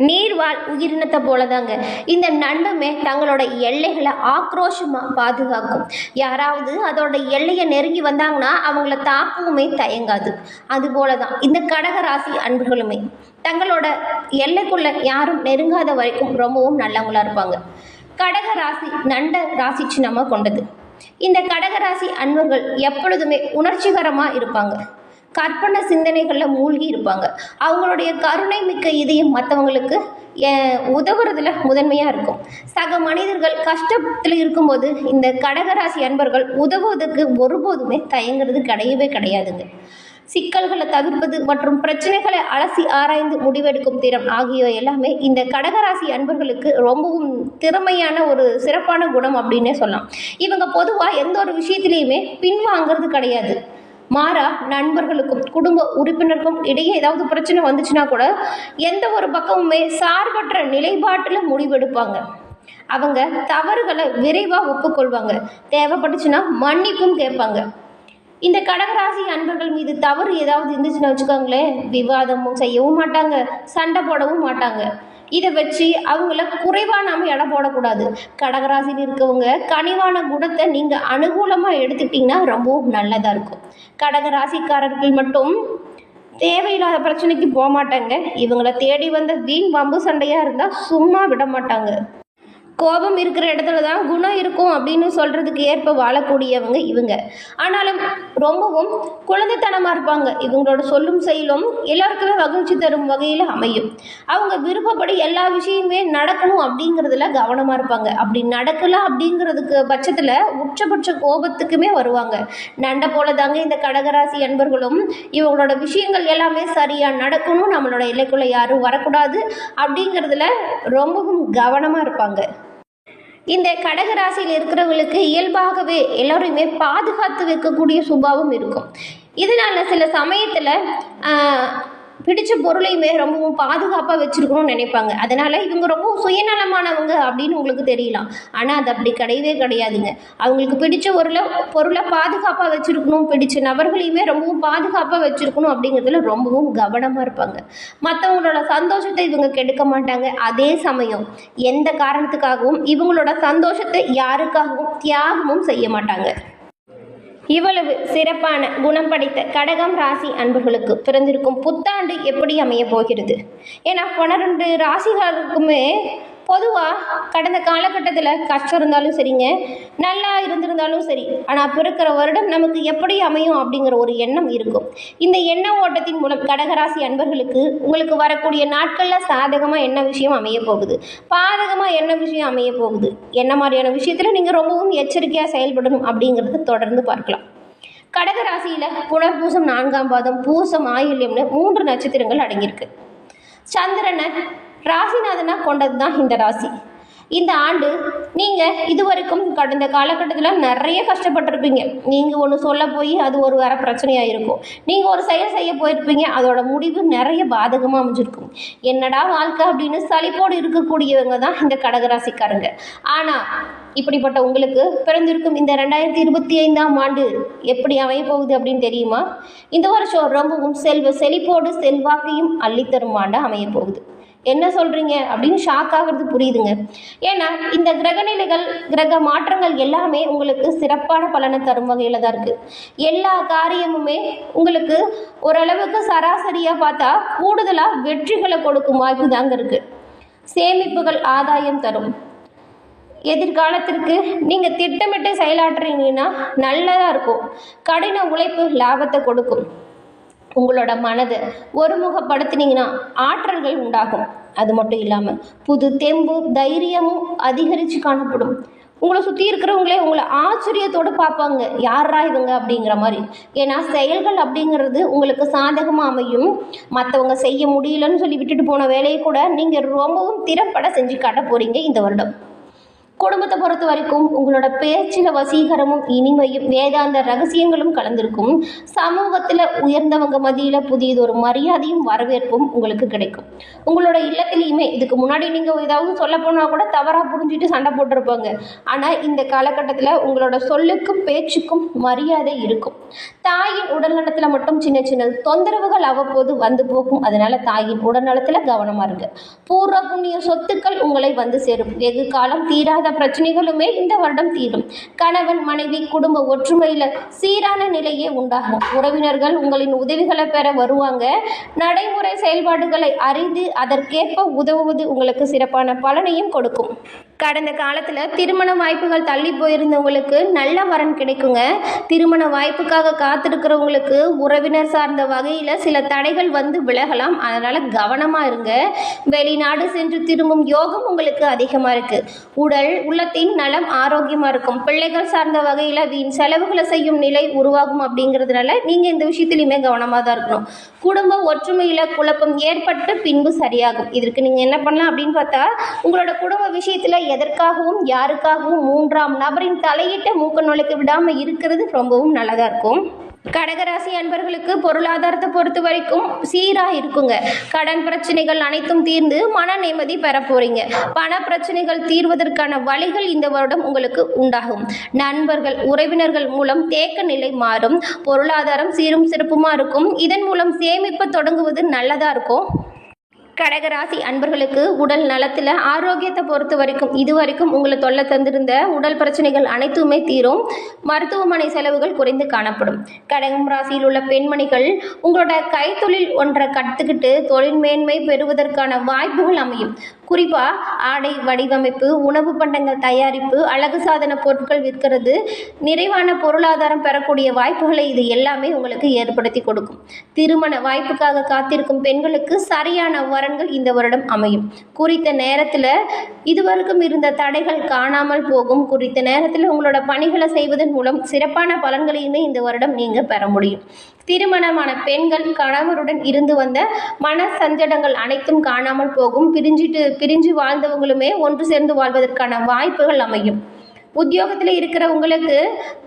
நீர்வாழ் உயிரினத்தை போலதாங்க இந்த நண்டுமே தங்களோட எல்லைகளை ஆக்ரோஷமாக பாதுகாக்கும். யாராவது அதோட எல்லையை நெருங்கி வந்தாங்கன்னா அவங்கள தாக்கவுமே தயங்காது. அதுபோல தான் இந்த கடகராசி அன்பர்களுமே தங்களோட எல்லைக்குள்ள யாரும் நெருங்காத வரைக்கும் ரொம்பவும் நல்லவங்களா இருப்பாங்க. கடகராசி நண்ட ராசி சின்னமாக கொண்டது. இந்த கடகராசி அன்பர்கள் எப்பொழுதுமே உணர்ச்சிகரமாக இருப்பாங்க. கற்பனை சிந்தனைகளில் மூழ்கி இருப்பாங்க. அவங்களுடைய கருணை மிக்க இதயம் மற்றவங்களுக்கு உதவுறதுல முதன்மையாக இருக்கும். சக மனிதர்கள் கஷ்டத்தில் இருக்கும்போது இந்த கடகராசி அன்பர்கள் உதவுவதற்கு ஒருபோதுமே தயங்குறது கிடையவே கிடையாதுங்க. சிக்கல்களை தவிர்ப்பது மற்றும் பிரச்சனைகளை அலசி ஆராய்ந்து முடிவெடுக்கும் திறம் ஆகியவை எல்லாமே இந்த கடகராசி அன்பர்களுக்கு ரொம்பவும் திறமையான ஒரு சிறப்பான குணம் அப்படின்னே சொல்லலாம். இவங்க பொதுவாக எந்த ஒரு விஷயத்திலையுமே பின்வாங்கிறது கிடையாது. மாறா நண்பர்களுக்கும் குடும்ப உறுப்பினருக்கும் இடையே ஏதாவது பிரச்சனை வந்துச்சுன்னா கூட எந்த ஒரு பக்கமுமே சார்பற்ற நிலைப்பாட்டில் முடிவெடுப்பாங்க. அவங்க தவறுகளை விரைவாக ஒப்புக்கொள்வாங்க. தேவைப்பட்டுச்சுன்னா மன்னிப்பும் கேட்பாங்க. இந்த கடகராசி அன்பர்கள் மீது தவறு ஏதாவது இருந்துச்சுன்னா வச்சுக்கோங்களேன், விவாதமும் செய்யவும் மாட்டாங்க, சண்டை போடவும் மாட்டாங்க. இதை வச்சு அவங்கள குறைவாக நாம் எடை போடக்கூடாது. கடகராசியில் இருக்கவங்க கனிவான குணத்தை நீங்கள் அனுகூலமாக எடுத்துக்கிட்டிங்கன்னா ரொம்பவும் நல்லதாக இருக்கும். கடகராசிக்காரர்கள் மட்டும் தேவையில்லாத பிரச்சனைக்கு போக மாட்டாங்க. இவங்களை தேடி வந்த வீண் வம்பு சண்டையாக இருந்தால் சும்மா விட மாட்டாங்க. கோபம் இருக்கிற இடத்துல தான் குணம் இருக்கும் அப்படின்னு சொல்கிறதுக்கு ஏற்ப வாழக்கூடியவங்க இவங்க. ஆனாலும் ரொம்பவும் குழந்தைத்தனமாக இருப்பாங்க. இவங்களோட சொல்லும் செயலும் எல்லாருக்குமே மகிழ்ச்சி தரும் வகையில் அமையும். அவங்க விருப்பப்படி எல்லா விஷயமே நடக்கணும் அப்படிங்கிறதுல கவனமாக இருப்பாங்க. அப்படி நடக்கலாம் அப்படிங்கிறதுக்கு பட்சத்தில் உச்சபட்ச கோபத்துக்குமே வருவாங்க. நண்டை போல தாங்க இந்த கடகராசி அன்பர்களும் இவங்களோட விஷயங்கள் எல்லாமே சரியாக நடக்கணும், நம்மளோட எல்லைக்குள்ளே யாரும் வரக்கூடாது அப்படிங்கிறதுல ரொம்பவும் கவனமாக இருப்பாங்க. இந்த கடகராசியில் இருக்கிறவங்களுக்கு இயல்பாகவே எல்லோரையுமே பாதுகாத்து வைக்கக்கூடிய சுபாவம் இருக்கும். இதனால் சில சமயத்தில் பிடிச்ச பொருளையுமே ரொம்பவும் பாதுகாப்பாக வச்சுருக்கணும்னு நினைப்பாங்க. அதனால் இவங்க ரொம்பவும் சுயநலமானவங்க அப்படின்னு உங்களுக்கு தெரியலாம். ஆனால் அது அப்படி கிடையவே கிடையாதுங்க. அவங்களுக்கு பிடிச்ச பொருளை பாதுகாப்பாக வச்சுருக்கணும், பிடிச்ச நபர்களையுமே ரொம்பவும் பாதுகாப்பாக வச்சுருக்கணும் அப்படிங்கிறதுல ரொம்பவும் கவனமாக இருப்பாங்க. மற்றவங்களோட சந்தோஷத்தை இவங்க கெடுக்க மாட்டாங்க. அதே சமயம் எந்த காரணத்துக்காகவும் இவங்களோட சந்தோஷத்தை யாருக்காகவும் தியாகமும் செய்ய மாட்டாங்க. இவ்வளவு சிறப்பான குணம் படைத்த கடகம் ராசி அன்பர்களுக்கு பிறந்திருக்கும் புத்தாண்டு எப்படி அமைய போகிறது? ஏன்னா 12 ராசிகளுக்குமே பொதுவாக கடந்த காலகட்டத்தில் கஷ்டம் இருந்தாலும் சரிங்க, நல்லா இருந்திருந்தாலும் சரி, ஆனால் பிறக்கிற வருடம் நமக்கு எப்படி அமையும் அப்படிங்கிற ஒரு எண்ணம் இருக்கும். இந்த எண்ண ஓட்டத்தின் மூலம் கடகராசி அன்பர்களுக்கு உங்களுக்கு வரக்கூடிய நாட்களில் சாதகமாக என்ன விஷயம் அமைய போகுது, பாதகமாக என்ன விஷயம் அமைய போகுது, என்ன மாதிரியான விஷயத்தில் நீங்கள் ரொம்பவும் எச்சரிக்கையாக செயல்படணும் அப்படிங்கிறது தொடர்ந்து பார்க்கலாம். கடகராசியில் புனர்பூசம் 4ஆம் பாதம், பூசம், ஆயில்யம்னு 3 நட்சத்திரங்கள் அடங்கியிருக்கு. சந்திரனை ராசிநாதனாக கொண்டது தான் இந்த ராசி. இந்த ஆண்டு நீங்கள் இதுவரைக்கும் கடந்த காலகட்டத்தில் நிறைய கஷ்டப்பட்டிருப்பீங்க. நீங்கள் ஒன்று சொல்ல போய் அது ஒரு வேற பிரச்சனையாக இருக்கும். நீங்கள் ஒரு செயல் செய்ய போயிருப்பீங்க, அதோட முடிவு நிறைய பாதகமாக அமைஞ்சிருக்கும். என்னடா வாழ்க்கை அப்படின்னு சலிப்போடு இருக்கக்கூடியவங்க தான் இந்த கடகராசிக்காரங்க. ஆனால் இப்படிப்பட்ட உங்களுக்கு பிறந்திருக்கும் இந்த 2025ஆம் ஆண்டு எப்படி அமைய போகுது அப்படின்னு தெரியுமா? இந்த வருஷம் ரொம்பவும் செழிப்போடு செல்வாக்கையும் அள்ளித்தரும் ஆண்டாக அமைய போகுது. என்ன சொல்கிறீங்க அப்படின்னு ஷாக் ஆகிறது புரியுதுங்க. ஏன்னா இந்த கிரகநிலைகள், கிரக மாற்றங்கள் எல்லாமே உங்களுக்கு சிறப்பான பலனை தரும் வகையில் தான் இருக்குது. எல்லா காரியமுமே உங்களுக்கு ஓரளவுக்கு சராசரியாக பார்த்தா கூடுதலாக வெற்றிகளை கொடுக்கும் வாய்ப்பு தாங்க இருக்குது. சேமிப்புகள் ஆதாயம் தரும். எதிர்காலத்திற்கு நீங்கள் திட்டமிட்டு செயலாற்றுறீங்கன்னா நல்லதாக இருக்கும். கடின உழைப்பு லாபத்தை கொடுக்கும். உங்களோட மனதை ஒருமுகப்படுத்தினீங்கன்னா ஆற்றல்கள் உண்டாகும். அது மட்டும் இல்லாமல் புது தெம்பு, தைரியமும் அதிகரித்து காணப்படும். உங்களை சுற்றி இருக்கிறவங்களே உங்களை ஆச்சரியத்தோடு பார்ப்பாங்க, யாரா இவங்க அப்படிங்கிற மாதிரி. ஏன்னா செயல்கள் அப்படிங்கிறது உங்களுக்கு சாதகமாக அமையும். மற்றவங்க செய்ய முடியலன்னு சொல்லி விட்டுட்டு போன வேலையை கூட நீங்கள் ரொம்பவும் திறப்பட செஞ்சு காட்ட போகிறீங்க இந்த வருடம். குடும்பத்தை பொறுத்த வரைக்கும் உங்களோட பேச்சில் வசீகரமும் இனிமையும் வேதாந்த ரகசியங்களும் கலந்திருக்கும். சமூகத்தில் உயர்ந்தவங்க மத்தியில் புதியதொரு மரியாதையும் வரவேற்பும் உங்களுக்கு கிடைக்கும். உங்களோட இல்லத்திலையுமே இதுக்கு முன்னாடி நீங்கள் ஏதாவது சொல்ல போனால் கூட தவறாக புரிஞ்சுட்டு சண்டை போட்டிருப்பாங்க. ஆனால் இந்த காலகட்டத்தில் உங்களோட சொல்லுக்கும் பேச்சுக்கும் மரியாதை இருக்கும். தாயின் உடல்நலத்தில் மட்டும் சின்ன சின்ன தொந்தரவுகள் அவ்வப்போது வந்து போகும். அதனால தாயின் உடல்நலத்தில் கவனமாக இருங்க. பூர்வ புண்ணிய சொத்துக்கள் உங்களை வந்து சேரும். வெகு காலம் தீராத பிரச்சனைகளுமே இந்த வருடம் தீரும். கணவன் மனைவி குடும்ப ஒற்றுமையில சீரான நிலையே உண்டாகும். உறவினர்கள் உங்களின் உதவிகளை பெற வருவாங்க. நடைமுறை செயல்பாடுகளை அறிந்து அதற்கேற்ப உதவுவது உங்களுக்கு சிறப்பான பலனையும் கொடுக்கும். கடந்த காலத்தில் திருமண வாய்ப்புகள் தள்ளி போயிருந்தவங்களுக்கு நல்ல வரன் கிடைக்குங்க. திருமண வாய்ப்புக்காக காத்திருக்கிறவங்களுக்கு உறவினர் சார்ந்த வகையில் சில தடைகள் வந்து விலகலாம். அதனால் கவனமாக இருங்க. வெளிநாடு சென்று திரும்பும் யோகம் உங்களுக்கு அதிகமாக இருக்குது. உடல் உள்ளத்தின் நலம் ஆரோக்கியமாக இருக்கும். பிள்ளைகள் சார்ந்த வகையில் வீண் செலவுகளை செய்யும் நிலை உருவாகும். அப்படிங்கிறதுனால நீங்கள் இந்த விஷயத்துலையுமே கவனமாக தான் இருக்கணும். குடும்ப ஒற்றுமையில் குழப்பம் ஏற்பட்டு பின்பு சரியாகும். இதற்கு நீங்கள் என்ன பண்ணலாம் அப்படின்னு பார்த்தா, உங்களோட குடும்ப விஷயத்தில் எதற்காகவும் யாருக்காகவும் மூன்றாம் நபரின் தலையிட்ட மூக்க நுழைக்க விடாமல் இருக்கிறது ரொம்பவும் நல்லதாக இருக்கும். கடகராசி அன்பர்களுக்கு பொருளாதாரத்தை பொறுத்த வரைக்கும் சீராக இருக்குங்க. கடன் பிரச்சனைகள் அனைத்தும் தீர்ந்து மன நிம்மதி பெற போறீங்க. பண பிரச்சனைகள் தீர்வதற்கான வழிகள் இந்த வருடம் உங்களுக்கு உண்டாகும். நண்பர்கள் உறவினர்கள் மூலம் தேக்க நிலை மாறும். பொருளாதாரம் சீரும் சிறப்புமா இருக்கும். இதன் மூலம் சேமிப்பு தொடங்குவது நல்லதா இருக்கும். கடகராசி அன்பர்களுக்கு உடல் நலத்தில் ஆரோக்கியத்தை பொறுத்த வரைக்கும் இதுவரைக்கும் உங்களை தொல்லை தந்திருந்த உடல் பிரச்சனைகள் அனைத்துமே தீரும். மருத்துவமனை செலவுகள் குறைந்து காணப்படும். கடகம் ராசியில் உள்ள பெண்மணிகள் உங்களோட கைத்தொழில் ஒன்றை கற்றுக்கிட்டு தொழில் மேன்மை பெறுவதற்கான வாய்ப்புகள் அமையும். குறிப்பாக ஆடை வடிவமைப்பு, உணவு பண்டங்கள் தயாரிப்பு, அழகு சாதன பொருட்கள் விற்கிறது, நிறைவான பொருளாதாரம் பெறக்கூடிய வாய்ப்புகளை இது எல்லாமே உங்களுக்கு ஏற்படுத்தி கொடுக்கும். திருமண வாய்ப்புக்காக காத்திருக்கும் பெண்களுக்கு சரியான வரன்கள் இந்த வருடம் அமையும். குறித்த நேரத்தில் இதுவரைக்கும் இருந்த தடைகள் காணாமல் போகும். குறித்த நேரத்தில் உங்களோட பணிகளை செய்வதன் மூலம் சிறப்பான பலன்களையுமே இந்த வருடம் நீங்கள் பெற முடியும். திருமணமான பெண்கள் கணவருடன் இருந்து வந்த மன சஞ்சடங்கள் அனைத்தும் காணாமல் போகும். பிரிஞ்சு வாழ்ந்தவங்களுமே ஒன்று சேர்ந்து வாழ்வதற்கான வாய்ப்புகள் அமையும். உத்தியோகத்தில் இருக்கிற உங்களுக்கு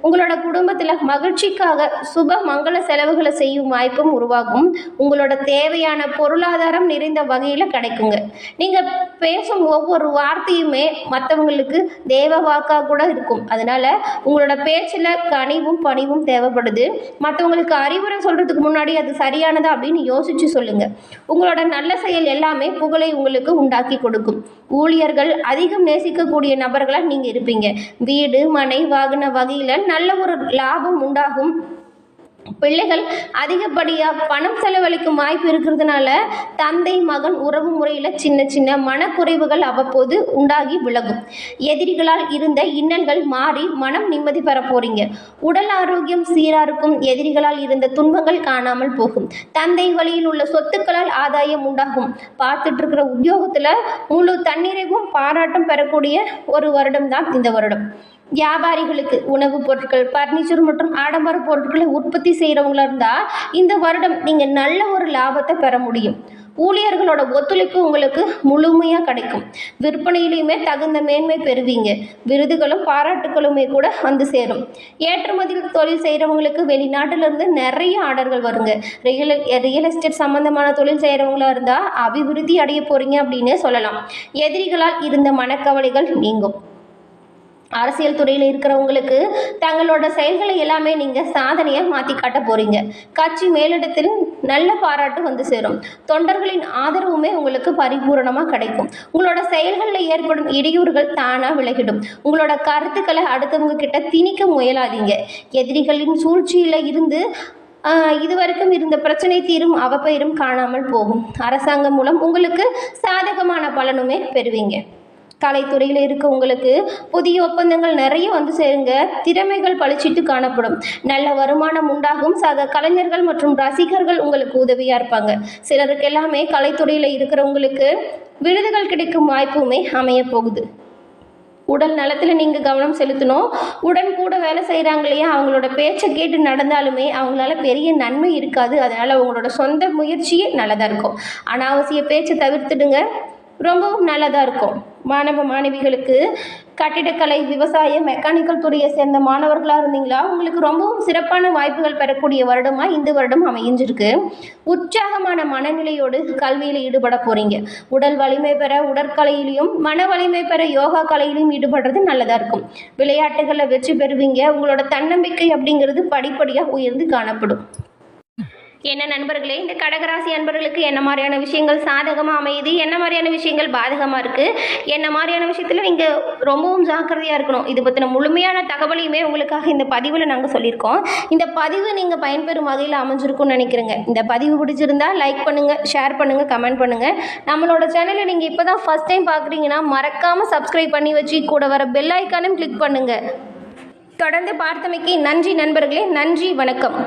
உங்களோட குடும்பத்தில் மகிழ்ச்சிக்காக சுப மங்கள செலவுகளை செய்யும் வாய்ப்பும் உருவாகும். உங்களோட தேவையான பொருளாதாரம் நிறைந்த வகையில் கிடைக்குங்க. நீங்கள் பேசும் ஒவ்வொரு வார்த்தையுமே மற்றவங்களுக்கு தேவ வாக்காக கூட இருக்கும். அதனால் உங்களோட பேச்சில் கனிவும் பணிவும் தேவைப்படுது. மற்றவங்களுக்கு அறிவுரை சொல்கிறதுக்கு முன்னாடி அது சரியானதா அப்படின்னு யோசித்து சொல்லுங்கள். உங்களோட நல்ல செயல் எல்லாமே புகழை உங்களுக்கு உண்டாக்கி கொடுக்கும். ஊழியர்கள் அதிகம் நேசிக்கக்கூடிய நபர்களாக நீங்கள் இருப்பீங்க. வீடு மனை வாகன வகையில் நல்ல ஒரு லாபம் உண்டாகும். பிள்ளைகள் அதிகப்படியாக பணம் செலவழிக்கும் வாய்ப்பு இருக்கிறதுனால தந்தை மகன் உறவு முறையில் சின்ன சின்ன மனக்குறைவுகள் அவ்வப்போது உண்டாகி விலகும். எதிரிகளால் இருந்த இன்னல்கள் மாறி மனம் நிம்மதி பெற போறீங்க. உடல் ஆரோக்கியம் சீராக இருக்கும். எதிரிகளால் இருந்த துன்பங்கள் காணாமல் போகும். தந்தை வழியில் உள்ள சொத்துக்களால் ஆதாயம் உண்டாகும். பார்த்துட்டு இருக்கிற உத்தியோகத்தில் முழு தன்னிறைவும் பாராட்டும் பெறக்கூடிய ஒரு வருடம் தான் இந்த வருடம். வியாபாரிகளுக்கு உணவுப் பொருட்கள், பர்னிச்சர் மற்றும் ஆடம்பர பொருட்களை உற்பத்தி செய்கிறவங்களா இருந்தால் இந்த வருடம் நீங்கள் நல்ல ஒரு லாபத்தை பெற முடியும். ஊழியர்களோட ஒத்துழைப்பு உங்களுக்கு முழுமையாக கிடைக்கும். விற்பனையிலையுமே தகுந்த மேன்மை பெறுவீங்க. விருதுகளும் பாராட்டுகளுமே கூட வந்து சேரும். ஏற்றுமதி தொழில் செய்கிறவங்களுக்கு வெளிநாட்டிலிருந்து நிறைய ஆர்டர்கள் வருங்க. ரியல் எஸ்டேட் சம்மந்தமான தொழில் செய்கிறவங்களா இருந்தால் அபிவிருத்தி அடைய போகிறீங்க அப்படின்னே சொல்லலாம். எதிரிகளால் இருந்த மனக்கவலைகள் நீங்கும். அரசியல் துறையில் இருக்கிறவங்களுக்கு தங்களோட செயல்களை எல்லாமே நீங்கள் சாதனையாக மாற்றி காட்ட போகிறீங்க. கட்சி மேலிடத்தில் நல்ல பாராட்டு வந்து சேரும். தொண்டர்களின் ஆதரவுமே உங்களுக்கு பரிபூரணமாக கிடைக்கும். உங்களோட செயல்களில் ஏற்படும் இடையூறுகள் தானாக விலகிடும். உங்களோட கருத்துக்களை அடுத்தவங்க கிட்ட திணிக்க முயலாதீங்க. எதிரிகளின் சூழ்ச்சியில் இருந்து இதுவரைக்கும் இருந்த பிரச்சனை தீரும் அவப்பெயரும் காணாமல் போகும். அரசாங்கம் மூலம் உங்களுக்கு சாதகமான பலனுமே பெறுவீங்க. கலைத்துறையில் இருக்க உங்களுக்கு புதிய ஒப்பந்தங்கள் நிறைய வந்து சேருங்க. திறமைகள் பளிச்சிட்டு காணப்படும். நல்ல வருமானம் உண்டாகும். சக கலைஞர்கள் மற்றும் ரசிகர்கள் உங்களுக்கு உதவியாக இருப்பாங்க. சிலருக்கு எல்லாமே கலைத்துறையில் இருக்கிறவங்களுக்கு விருதுகள் கிடைக்கும் வாய்ப்புமே அமைய போகுது. உடல் நலத்தில் நீங்கள் கவனம் செலுத்தணும். உடன் கூட வேலை செய்கிறாங்க இல்லையா, அவங்களோட பேச்சை கேட்டு நடந்தாலுமே அவங்களால பெரிய நன்மை இருக்காது. அதனால் அவங்களோட சொந்த முயற்சியே நல்லதாக இருக்கும். அனாவசிய பேச்சை தவிர்த்துடுங்க. ரொம்பவும் நல்லதாக இருக்கும். மாணவ மாணவிகளுக்கு கட்டிடக்கலை, விவசாயம், மெக்கானிக்கல் துறையை சேர்ந்த மாணவர்களாக இருந்தீங்களா உங்களுக்கு ரொம்பவும் சிறப்பான வாய்ப்புகள் பெறக்கூடிய வருடமாக இந்த வருடம் அமைஞ்சிருக்கு. உற்சாகமான மனநிலையோடு கல்வியில் ஈடுபட போகிறீங்க. உடல் வலிமை பெற உடற்கலையிலையும் மன வலிமை பெற யோகா கலையிலையும் ஈடுபடுறது நல்லதாக இருக்கும். விளையாட்டுகளில் வெற்றி பெறுவீங்க. உங்களோட தன்னம்பிக்கை அப்படிங்கிறது படிப்படியாக உயர்ந்து காணப்படும். என்ன நண்பர்களே, இந்த கடகராசி அன்பர்களுக்கு என்ன மாதிரியான விஷயங்கள் சாதகமாக அமையுது, என்ன மாதிரியான விஷயங்கள் பாதகமாக இருக்குது, என்ன மாதிரியான விஷயத்தில் நீங்கள் ரொம்பவும் ஜாக்கிரதையாக இருக்கணும், இது பற்றின முழுமையான தகவலையுமே உங்களுக்காக இந்த பதிவில் நாங்கள் சொல்லியிருக்கோம். இந்த பதிவு நீங்கள் பயன்பெறும் வகையில் அமைஞ்சிருக்கும்னு நினைக்கிறேங்க. இந்த பதிவு பிடிச்சிருந்தா லைக் பண்ணுங்கள், ஷேர் பண்ணுங்கள், கமெண்ட் பண்ணுங்கள். நம்மளோட சேனலை நீங்கள் இப்போ தான் ஃபஸ்ட் டைம் பார்க்குறீங்கன்னா மறக்காமல் சப்ஸ்கிரைப் பண்ணி வச்சு கூட வர பெல் ஐக்கானும் கிளிக் பண்ணுங்கள். தொடர்ந்து பார்த்தமைக்கு நன்றி நண்பர்களே. நன்றி, வணக்கம்.